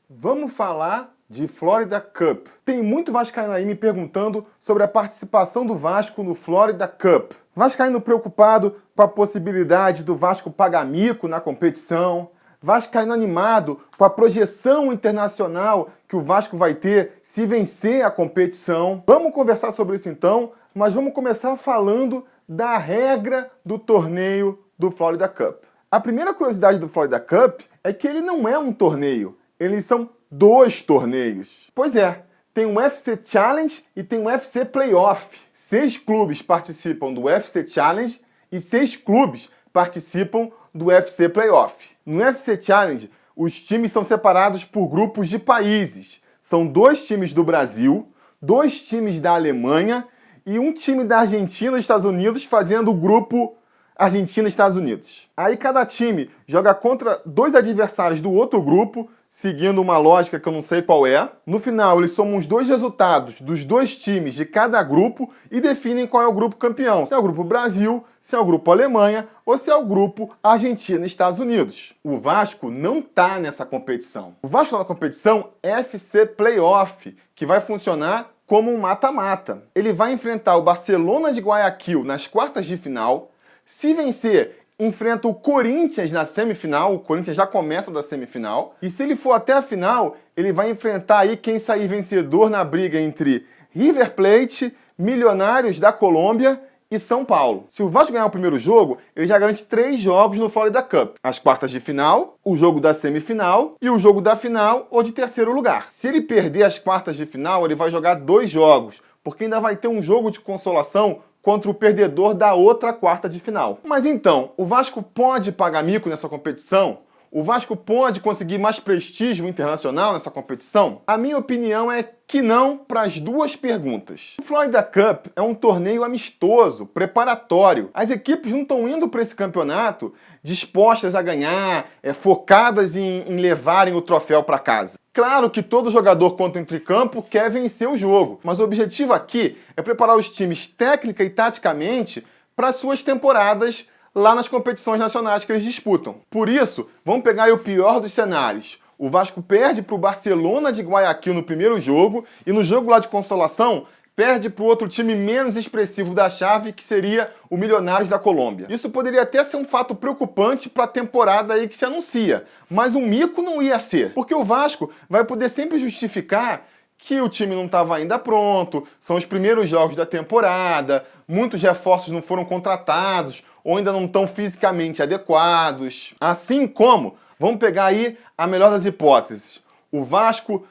Vamos falar de Florida Cup. Tem muito vascaíno aí me perguntando sobre a participação do Vasco no Florida Cup. Vascaíno preocupado com a possibilidade do Vasco pagar mico na competição. Vascaíno animado com a projeção internacional que o Vasco vai ter se vencer a competição. Vamos conversar sobre isso então, mas vamos começar falando da regra do torneio do Florida Cup. A primeira curiosidade do Florida Cup é que ele não é um torneio, eles são dois torneios. Pois é, tem o UFC Challenge e tem o UFC Playoff. 6 clubes participam do UFC Challenge e 6 clubes participam do UFC Playoff. No UFC Challenge, os times são separados por grupos de países. São 2 times do Brasil, 2 times da Alemanha e um time da Argentina e Estados Unidos fazendo o grupo Argentina e Estados Unidos. Aí cada time joga contra 2 adversários do outro grupo, seguindo uma lógica que eu não sei qual é. No final, eles somam os 2 resultados dos 2 times de cada grupo e definem qual é o grupo campeão. Se é o grupo Brasil, se é o grupo Alemanha ou se é o grupo Argentina e Estados Unidos. O Vasco não está nessa competição. O Vasco está na competição FC Playoff, que vai funcionar como um mata-mata. Ele vai enfrentar o Barcelona de Guayaquil nas quartas de final. Se vencer, enfrenta o Corinthians na semifinal. O Corinthians já começa da semifinal. E se ele for até a final, ele vai enfrentar aí quem sair vencedor na briga entre River Plate, Milionários da Colômbia e São Paulo. Se o Vasco ganhar o primeiro jogo, ele já garante 3 jogos no Florida Cup. As quartas de final, o jogo da semifinal e o jogo da final ou de terceiro lugar. Se ele perder as quartas de final, ele vai jogar 2 jogos, porque ainda vai ter um jogo de consolação contra o perdedor da outra quarta de final. Mas então, o Vasco pode pagar mico nessa competição? O Vasco pode conseguir mais prestígio internacional nessa competição? A minha opinião é que não para as 2 perguntas. O Florida Cup é um torneio amistoso, preparatório. As equipes não estão indo para esse campeonato dispostas a ganhar, focadas em levarem o troféu para casa. Claro que todo jogador quando entra em campo quer vencer o jogo, mas o objetivo aqui é preparar os times técnica e taticamente para suas temporadas lá nas competições nacionais que eles disputam. Por isso, vamos pegar aí o pior dos cenários. O Vasco perde para o Barcelona de Guayaquil no primeiro jogo e no jogo lá de consolação perde para o outro time menos expressivo da chave, que seria o Milionários da Colômbia. Isso poderia até ser um fato preocupante para a temporada aí que se anuncia, mas um mico não ia ser, porque o Vasco vai poder sempre justificar que o time não estava ainda pronto, são os primeiros jogos da temporada, muitos reforços não foram contratados ou ainda não estão fisicamente adequados. Assim como, vamos pegar aí a melhor das hipóteses, o Vasco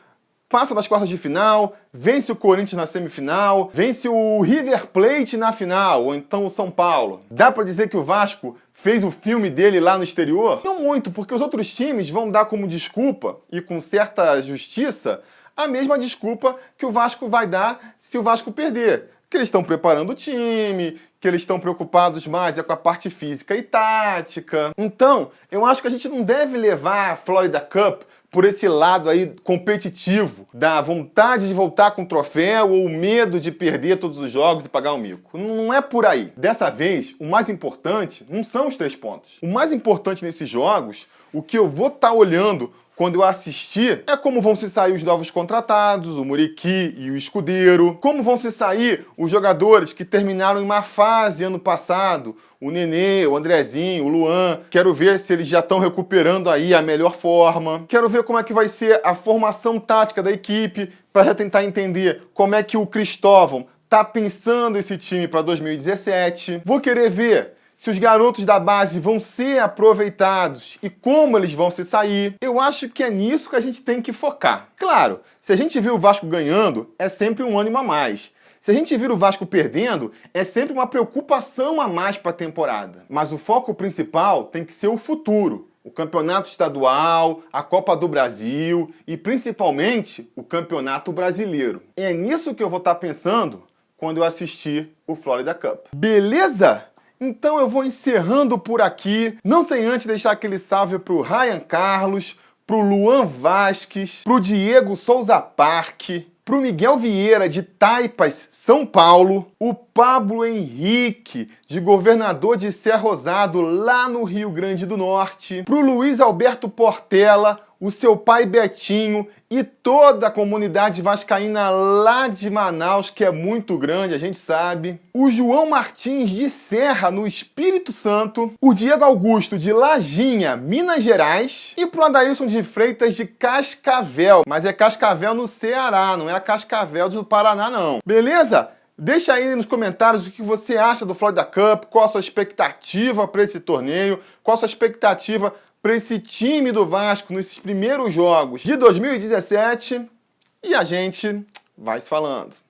passa das quartas de final, vence o Corinthians na semifinal, vence o River Plate na final, ou então o São Paulo. Dá pra dizer que o Vasco fez o filme dele lá no exterior? Não muito, porque os outros times vão dar como desculpa, e com certa justiça, a mesma desculpa que o Vasco vai dar se o Vasco perder. Que eles estão preparando o time, que eles estão preocupados mais com a parte física e tática. Então, eu acho que a gente não deve levar a Florida Cup por esse lado aí competitivo, da vontade de voltar com o troféu ou o medo de perder todos os jogos e pagar um mico. Não é por aí. Dessa vez, o mais importante não são os 3 pontos. O mais importante nesses jogos, o que eu vou estar olhando quando eu assistir, é como vão se sair os novos contratados, o Muriqui e o Escudeiro, como vão se sair os jogadores que terminaram em má fase ano passado, o Nenê, o Andrezinho, o Luan. Quero ver se eles já estão recuperando aí a melhor forma. Quero ver como é que vai ser a formação tática da equipe, para já tentar entender como é que o Cristóvão tá pensando esse time para 2017. Vou querer ver se os garotos da base vão ser aproveitados e como eles vão se sair. Eu acho que é nisso que a gente tem que focar. Claro, se a gente vir o Vasco ganhando, é sempre um ânimo a mais. Se a gente vir o Vasco perdendo, é sempre uma preocupação a mais para a temporada. Mas o foco principal tem que ser o futuro. O campeonato estadual, a Copa do Brasil e principalmente o campeonato brasileiro. É nisso que eu vou estar pensando quando eu assistir o Florida Cup. Beleza? Então eu vou encerrando por aqui, não sem antes deixar aquele salve pro Ryan Carlos, pro Luan Vasques, pro Diego Souza Parque, pro Miguel Vieira de Taipas, São Paulo, o Pablo Henrique, de Governador de Serra Rosado, lá no Rio Grande do Norte, pro Luiz Alberto Portela, o seu pai Betinho e toda a comunidade vascaína lá de Manaus, que é muito grande, a gente sabe. O João Martins de Serra, no Espírito Santo. O Diego Augusto de Lajinha, Minas Gerais. E pro Adailson de Freitas de Cascavel. Mas é Cascavel no Ceará, não é a Cascavel do Paraná, não. Beleza? Deixa aí nos comentários o que você acha do Florida Cup, qual a sua expectativa para esse torneio, qual a sua expectativa para esse time do Vasco nesses primeiros jogos de 2017. E a gente vai se falando.